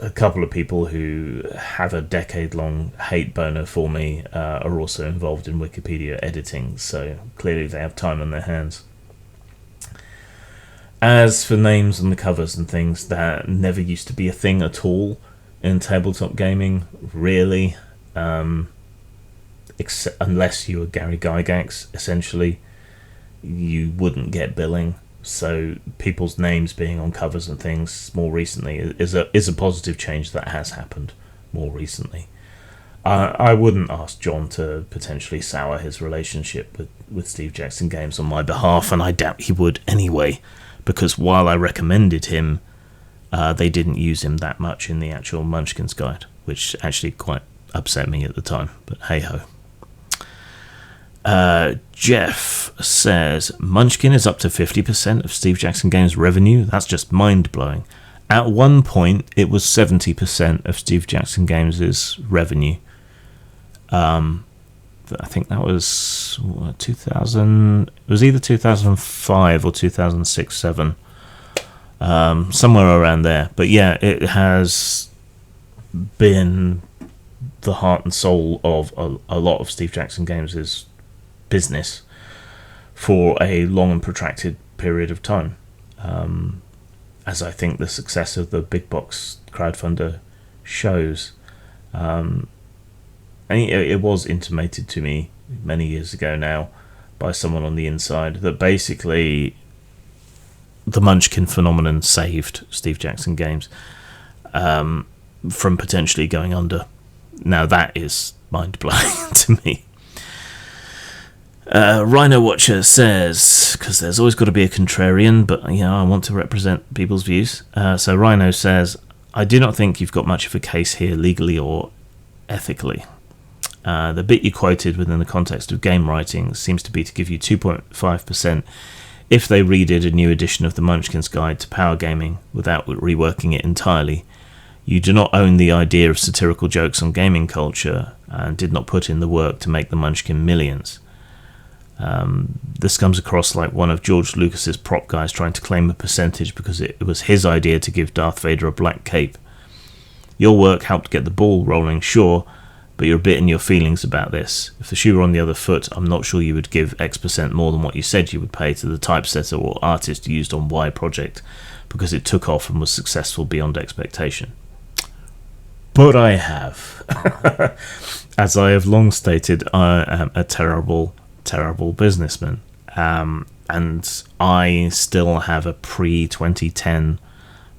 a couple of people who have a decade-long hate boner for me are also involved in Wikipedia editing, so clearly they have time on their hands. As for names on the covers and things, that never used to be a thing at all in tabletop gaming, really. Unless you were Gary Gygax, essentially, you wouldn't get billing. So people's names being on covers and things more recently is a positive change that has happened more recently. I wouldn't ask John to potentially sour his relationship with Steve Jackson Games on my behalf, and I doubt he would anyway, because while I recommended him, they didn't use him that much in the actual Munchkin's Guide, which actually quite upset me at the time, but hey-ho. Jeff says, Munchkin is up to 50% of Steve Jackson Games' revenue. That's just mind-blowing. At one point, it was 70% of Steve Jackson Games' revenue. I think that was 2000. It was either 2005 or 2006-07, somewhere around there. But yeah, it has been the heart and soul of a lot of Steve Jackson Games' business for a long and protracted period of time. As I think the success of the big box crowdfunder shows. It was intimated to me many years ago now by someone on the inside that basically the Munchkin phenomenon saved Steve Jackson Games. from potentially going under. Now that is mind-blowing to me. Rhino Watcher says, because there's always got to be a contrarian, but I want to represent people's views. So Rhino says, I do not think you've got much of a case here legally or ethically. The bit you quoted within the context of game writing seems to be to give you 2.5% if they redid a new edition of the Munchkin's Guide to Power Gaming without reworking it entirely. You do not own the idea of satirical jokes on gaming culture and did not put in the work to make the Munchkin millions. This comes across like one of George Lucas's prop guys trying to claim a percentage because it was his idea to give Darth Vader a black cape. Your work helped get the ball rolling, sure, but you're a bit in your feelings about this. If the shoe were on the other foot, I'm not sure you would give X% more than what you said you would pay to the typesetter or artist used on Y project because it took off and was successful beyond expectation. But I have. As I have long stated, I am a terrible businessman. And I still have a pre-2010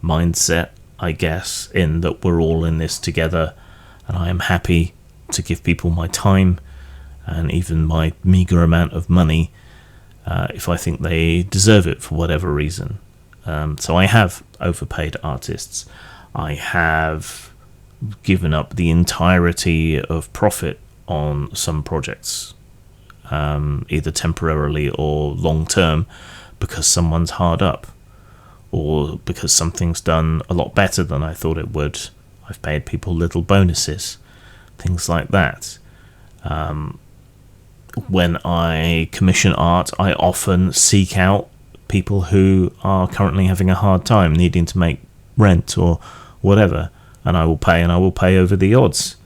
mindset, I guess, in that we're all in this together, and I am happy to give people my time and even my meagre amount of money if I think they deserve it for whatever reason. So I have overpaid artists. I have given up the entirety of profit on some projects, either temporarily or long term, because someone's hard up or because something's done a lot better than I thought it would. I've paid people little bonuses, things like that. When I commission art, I often seek out people who are currently having a hard time, needing to make rent or whatever, and I will pay over the odds.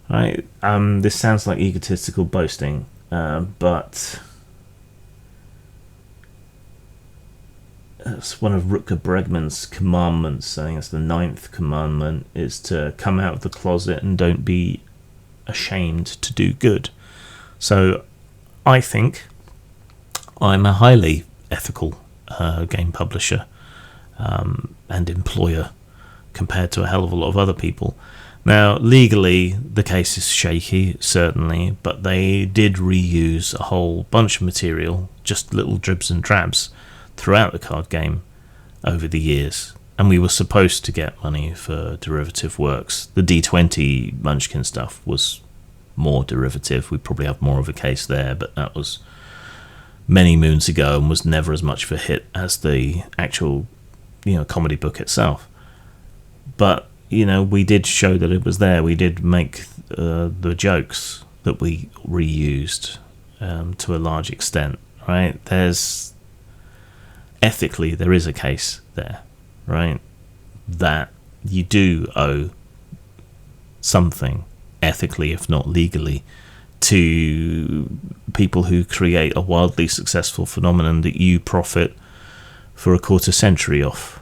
Right? This sounds like egotistical boasting, but it's one of Rutger Bregman's commandments. I think it's the 9th commandment, is to come out of the closet and don't be ashamed to do good. So I think I'm a highly ethical game publisher and employer compared to a hell of a lot of other people. Now, legally, the case is shaky, certainly, but they did reuse a whole bunch of material, just little dribs and drabs, throughout the card game over the years. And we were supposed to get money for derivative works. The D20 Munchkin stuff was more derivative. We probably have more of a case there, but that was many moons ago and was never as much of a hit as the actual, comedy book itself. But we did show that it was there. We did make the jokes that we reused to a large extent, right? Ethically, there is a case there, right? That you do owe something, ethically, if not legally, to people who create a wildly successful phenomenon that you profit for a quarter century off.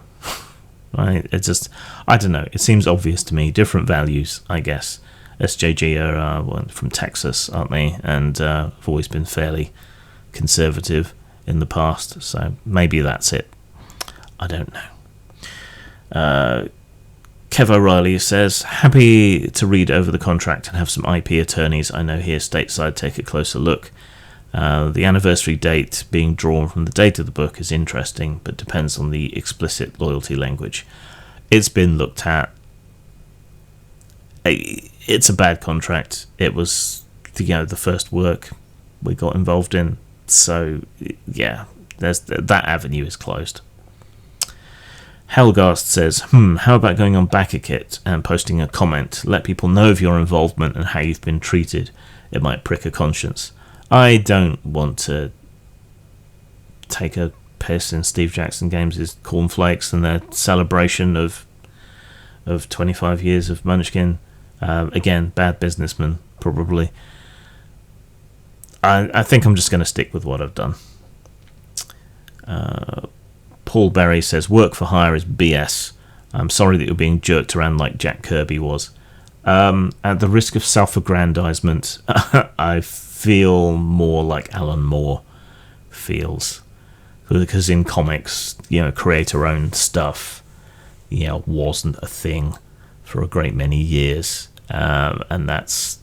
Right? It's just, I don't know, it seems obvious to me. Different values, I guess. SJG are from Texas, aren't they? And have always been fairly conservative in the past, so maybe that's it. I don't know. Kev O'Reilly says, happy to read over the contract and have some IP attorneys I know here stateside take a closer look. The anniversary date being drawn from the date of the book is interesting, but depends on the explicit loyalty language. It's been looked at. It's a bad contract. It was the first work we got involved in. So, yeah, that avenue is closed. Helgast says, how about going on BackerKit and posting a comment? Let people know of your involvement and how you've been treated. It might prick a conscience. I don't want to take a piss in Steve Jackson Games' cornflakes and their celebration of 25 years of Munchkin. Again, bad businessman, probably. I think I'm just going to stick with what I've done. Paul Berry says, work for hire is BS. I'm sorry that you're being jerked around like Jack Kirby was. At the risk of self-aggrandizement, I feel more like Alan Moore feels. Because in comics, creator-owned stuff, wasn't a thing for a great many years, and that's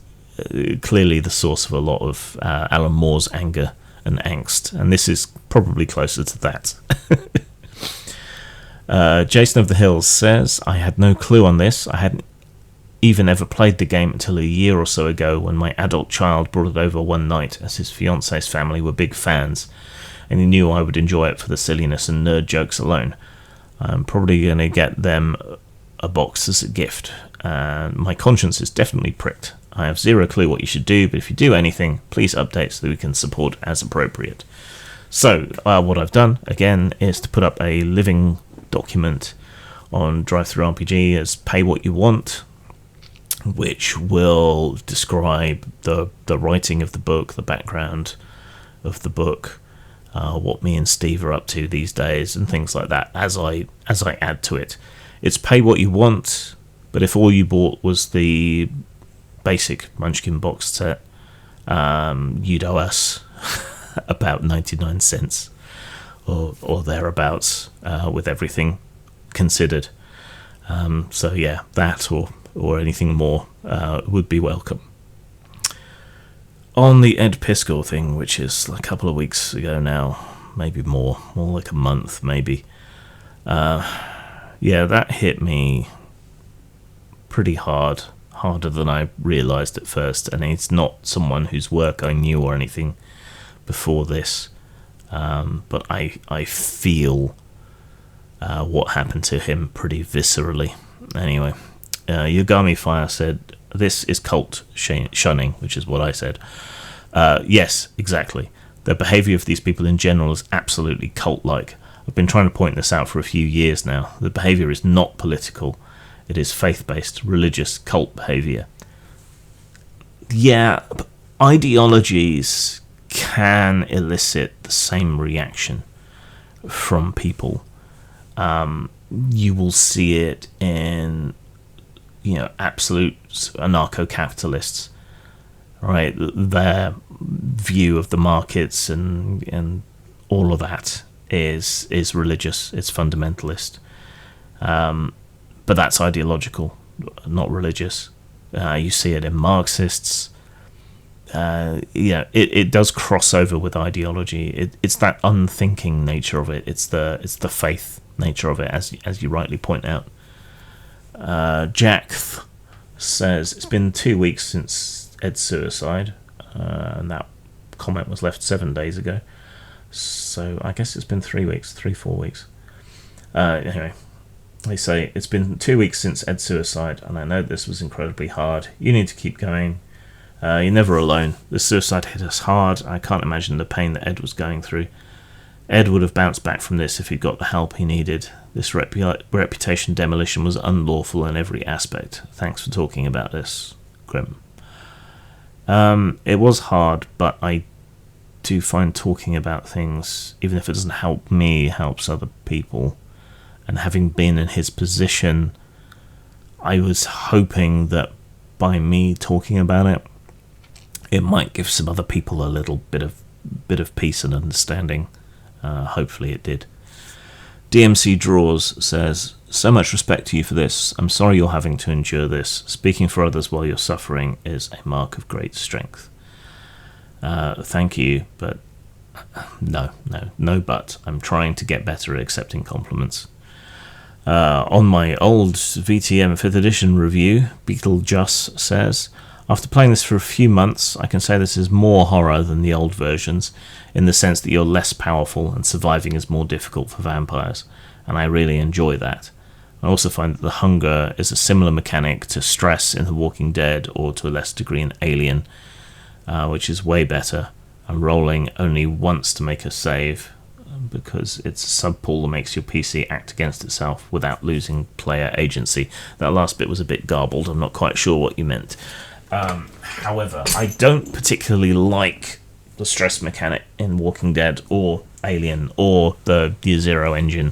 clearly the source of a lot of Alan Moore's anger and angst, and this is probably closer to that. Jason of the Hills says, I had no clue on this. I hadn't even ever played the game until a year or so ago when my adult child brought it over one night, as his fiance's family were big fans, and he knew I would enjoy it for the silliness and nerd jokes alone. I'm probably going to get them a box as a gift, and my conscience is definitely pricked. I have zero clue what you should do, but if you do anything, please update so that we can support as appropriate. So, what I've done, again, is to put up a living document on DriveThruRPG as Pay What You Want, which will describe the writing of the book, the background of the book, what me and Steve are up to these days, and things like that, as I add to it. It's Pay What You Want, but if all you bought was the basic Munchkin box set, you'd owe us about 99 cents or thereabouts, with everything considered. So yeah, that or anything more would be welcome. On the Ed Piskel thing, which is a couple of weeks ago now, maybe more like a month maybe, yeah, that hit me pretty hard, harder than I realised at first, and it's not someone whose work I knew or anything before this, but I feel what happened to him pretty viscerally. Anyway, Yagami Fire said, this is cult shunning, which is what I said. Yes, exactly. The behaviour of these people in general is absolutely cult-like. I've been trying to point this out for a few years now. The behaviour is not political. It is faith-based, religious, cult behaviour. Yeah, ideologies can elicit the same reaction from people. You will see it in, absolute anarcho-capitalists, right? Their view of the markets and all of that is religious. It's fundamentalist. But that's ideological, not religious. You see it in Marxists. It does cross over with ideology. It's that unthinking nature of it. It's the faith nature of it, as you rightly point out. Jack says, it's been 2 weeks since Ed's suicide, and that comment was left 7 days ago. So I guess it's been 3 weeks, 4 weeks. Anyway, they say, it's been 2 weeks since Ed's suicide, and I know this was incredibly hard. You need to keep going. You're never alone. The suicide hit us hard. I can't imagine the pain that Ed was going through. Ed would have bounced back from this if he'd got the help he needed. This reputation demolition was unlawful in every aspect. Thanks for talking about this, Grim. It was hard, but I do find talking about things, even if it doesn't help me, helps other people. And having been in his position, I was hoping that by me talking about it, it might give some other people a little bit of peace and understanding. Hopefully it did. DMC Draws says, so much respect to you for this. I'm sorry you're having to endure this. Speaking for others while you're suffering is a mark of great strength. Thank you, but no but. I'm trying to get better at accepting compliments. On my old VTM 5th edition review, Beetle Juss says, after playing this for a few months, I can say this is more horror than the old versions, in the sense that you're less powerful and surviving is more difficult for vampires, and I really enjoy that. I also find that the hunger is a similar mechanic to stress in The Walking Dead, or to a less degree in Alien, which is way better. I'm rolling only once to make a save, because it's a sub-pool that makes your PC act against itself without losing player agency. That last bit was a bit garbled, I'm not quite sure what you meant. However, I don't particularly like the stress mechanic in Walking Dead or Alien or the Zero engine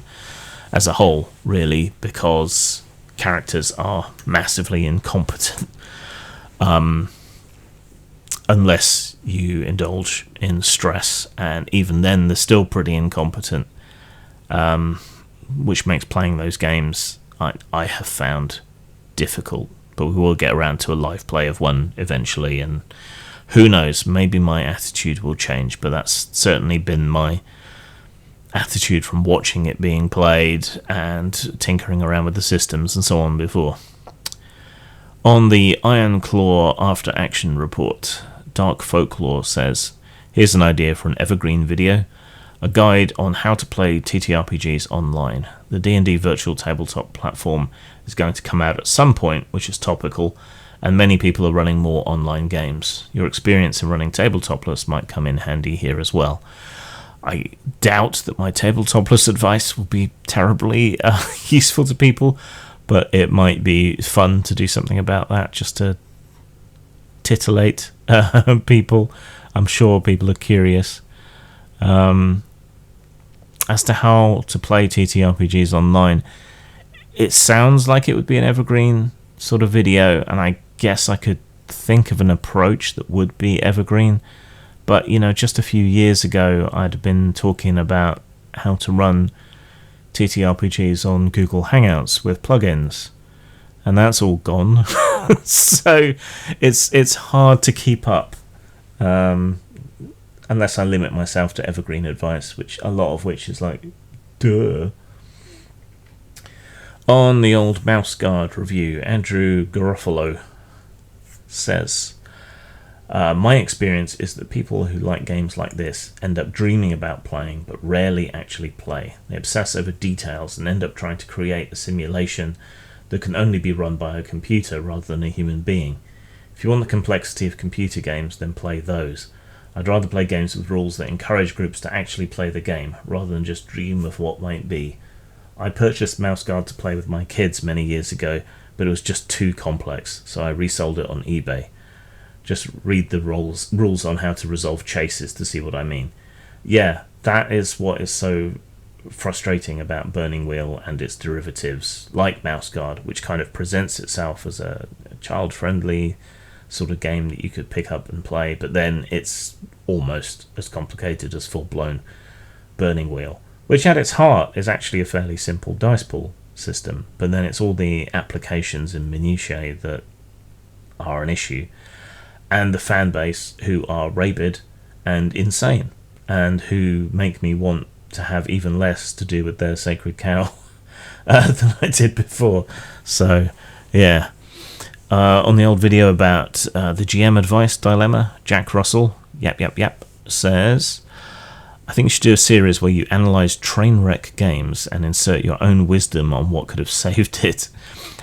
as a whole, really, because characters are massively incompetent. Unless you indulge in stress, and even then they're still pretty incompetent, which makes playing those games, I have found, difficult. But we will get around to a live play of one eventually, and who knows, maybe my attitude will change, but that's certainly been my attitude from watching it being played and tinkering around with the systems and so on before. On the Iron Claw After Action report, Dark Folklore says, here's an idea for an evergreen video, a guide on how to play TTRPGs online. The D&D virtual tabletop platform is going to come out at some point, which is topical, and many people are running more online games. Your experience in running tabletopless might come in handy here as well. I doubt that my tabletopless advice will be terribly useful to people, but it might be fun to do something about that, just to titillate people. I'm sure people are curious. As to how to play TTRPGs online, it sounds like it would be an evergreen sort of video, and I guess I could think of an approach that would be evergreen. But, just a few years ago, I'd been talking about how to run TTRPGs on Google Hangouts with plugins, and that's all gone. So it's hard to keep up, unless I limit myself to evergreen advice, which a lot of which is like, duh. On the old Mouse Guard review, Andrew Garofalo says, my experience is that people who like games like this end up dreaming about playing but rarely actually play. They obsess over details and end up trying to create a simulation that can only be run by a computer rather than a human being. If you want the complexity of computer games, then play those. I'd rather play games with rules that encourage groups to actually play the game, rather than just dream of what might be. I purchased Mouse Guard to play with my kids many years ago, but it was just too complex, so I resold it on eBay. Just read the rules on how to resolve chases to see what I mean. Yeah, that is what is so frustrating about Burning Wheel and its derivatives, like Mouse Guard, which kind of presents itself as a child-friendly sort of game that you could pick up and play, but then it's almost as complicated as full-blown Burning Wheel, which at its heart is actually a fairly simple dice pool system, but then it's all the applications and minutiae that are an issue, and the fan base who are rabid and insane, and who make me want to have even less to do with their sacred cow than I did before. So, yeah. On the old video about the GM advice dilemma, Jack Russell, yap, says, I think you should do a series where you analyse train wreck games and insert your own wisdom on what could have saved it.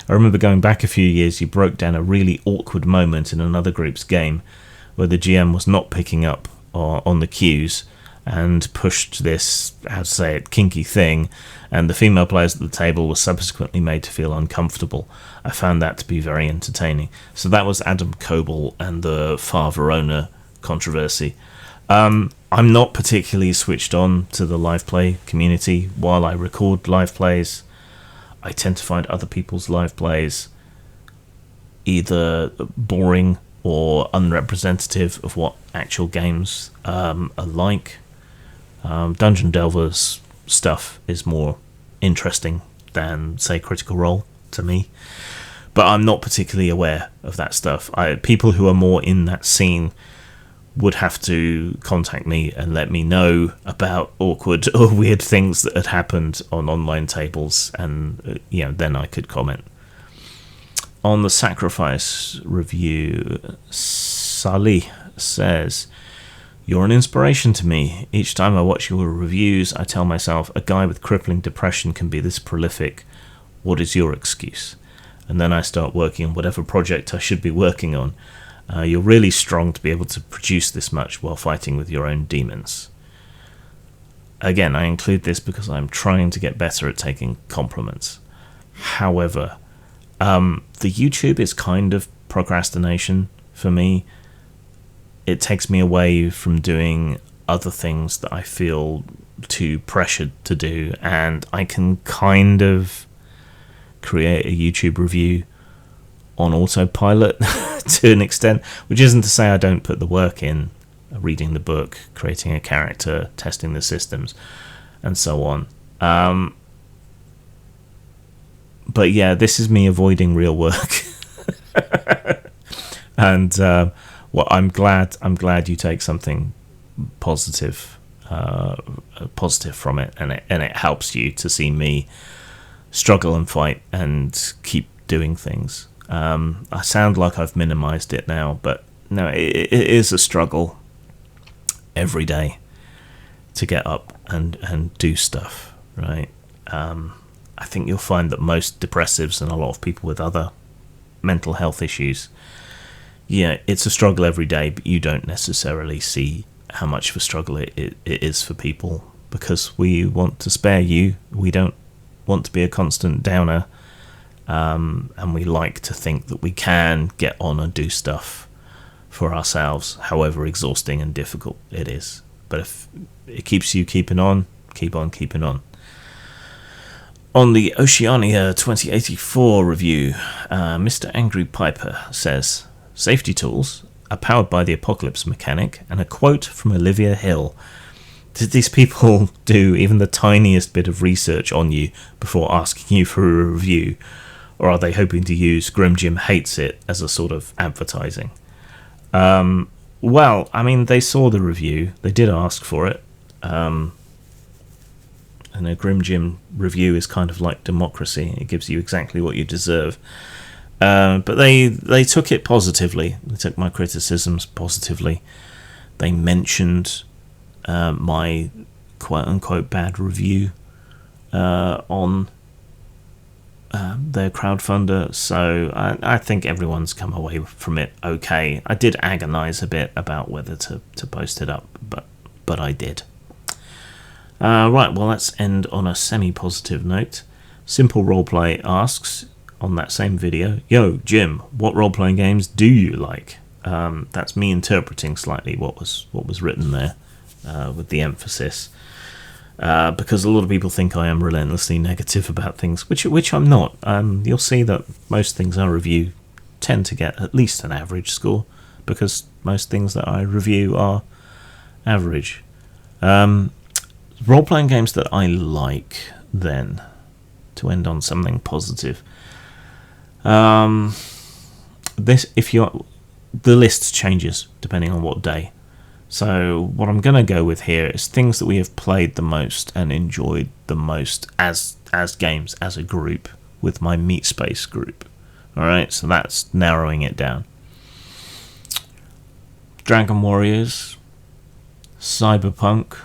I remember going back a few years, you broke down a really awkward moment in another group's game where the GM was not picking up on the cues and pushed this, kinky thing, and the female players at the table were subsequently made to feel uncomfortable. I found that to be very entertaining. So that was Adam Coble and the Far Verona controversy. I'm not particularly switched on to the live play community while I record live plays. I tend to find other people's live plays either boring or unrepresentative of what actual games are like. Dungeon Delvers stuff is more interesting than, say, Critical Role to me, but I'm not particularly aware of that stuff. People who are more in that scene would have to contact me and let me know about awkward or weird things that had happened on online tables, and then I could comment. On the Sacrifice review, Salih says, you're an inspiration to me. Each time I watch your reviews, I tell myself, a guy with crippling depression can be this prolific. What is your excuse? And then I start working on whatever project I should be working on. You're really strong to be able to produce this much while fighting with your own demons. Again, I include this because I'm trying to get better at taking compliments. However, the YouTube is kind of procrastination for me. It takes me away from doing other things that I feel too pressured to do, and I can kind of create a YouTube review on autopilot to an extent, which isn't to say I don't put the work in, reading the book, creating a character, testing the systems, and so on. But yeah, this is me avoiding real work. And well, I'm glad you take something positive from it, and it helps you to see me struggle and fight and keep doing things. I sound like I've minimized it now, but no, it is a struggle every day to get up and do stuff, right? I think you'll find that most depressives and a lot of people with other mental health issues, yeah, it's a struggle every day, but you don't necessarily see how much of a struggle it is for people, because we want to spare you. We don't want to be a constant downer, and we like to think that we can get on and do stuff for ourselves, however exhausting and difficult it is. But if it keeps you keeping on, keep on keeping on. On the Oceania 2084 review, Mr. Angry Piper says, safety tools are powered by the apocalypse mechanic, and a quote from Olivia Hill. Did these people do even the tiniest bit of research on you before asking you for a review? Or are they hoping to use Grim Jim Hates It as a sort of advertising? Well, I mean, they saw the review. They did ask for it. And a Grim Jim review is kind of like democracy. It gives you exactly what you deserve. But they took it positively. They took my criticisms positively. They mentioned my quote-unquote bad review on their crowdfunder. So I think everyone's come away from it okay. I did agonize a bit about whether to post it up, but I did. Right, well, let's end on a semi-positive note. Simple Roleplay asks on that same video, yo, Jim, what role-playing games do you like? That's me interpreting slightly what was written there with the emphasis. Because a lot of people think I am relentlessly negative about things, which I'm not. You'll see that most things I review tend to get at least an average score, because most things that I review are average. Role-playing games that I like, then, to end on something positive. The list changes depending on what day. So what I'm going to go with here is things that we have played the most and enjoyed the most as games, as a group, with my Meat Space group. Alright, so that's narrowing it down. Dragon Warriors, Cyberpunk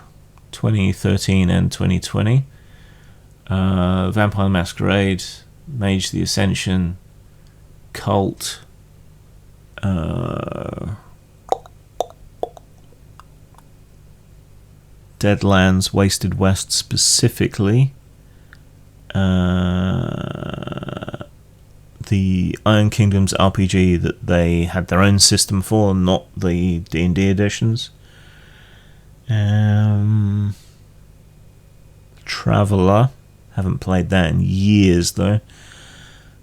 2013 and 2020, Vampire Masquerade, Mage the Ascension, Cult, Deadlands, Wasted West specifically, the Iron Kingdoms RPG that they had their own system for, not the D&D editions. Traveller, haven't played that in years though.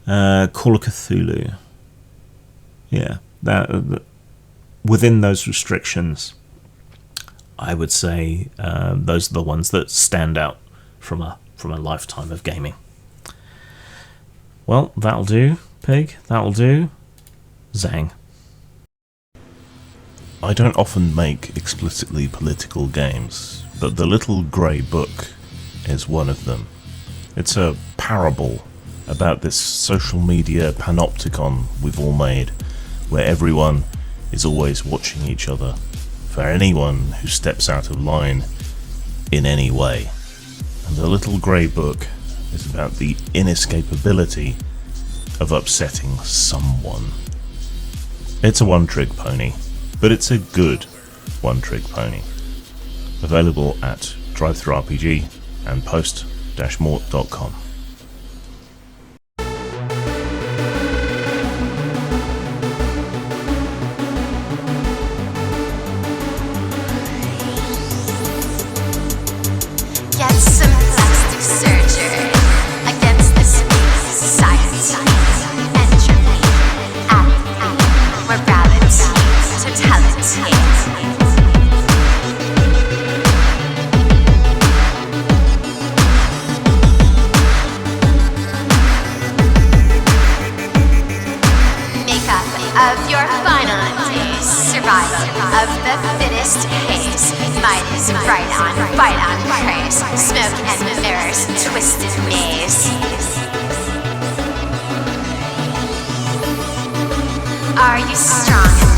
Call of Cthulhu. Yeah, that within those restrictions, I would say those are the ones that stand out from a lifetime of gaming. Well, that'll do, Pig. That'll do. Zang. I don't often make explicitly political games, but The Little Grey Book is one of them. It's a parable about this social media panopticon we've all made, where everyone is always watching each other for anyone who steps out of line in any way. And The Little Grey Book is about the inescapability of upsetting someone. It's a one-trick pony, but it's a good one-trick pony. Available at DriveThruRPG and post-mort.com. Get some plastic surgery against this society. Entropy, apathy, morality, totality. of your final days. Survival of the fittest haze. Might is right on, fight on, praise. Smoke and mirrors, twisted maze. Are you strong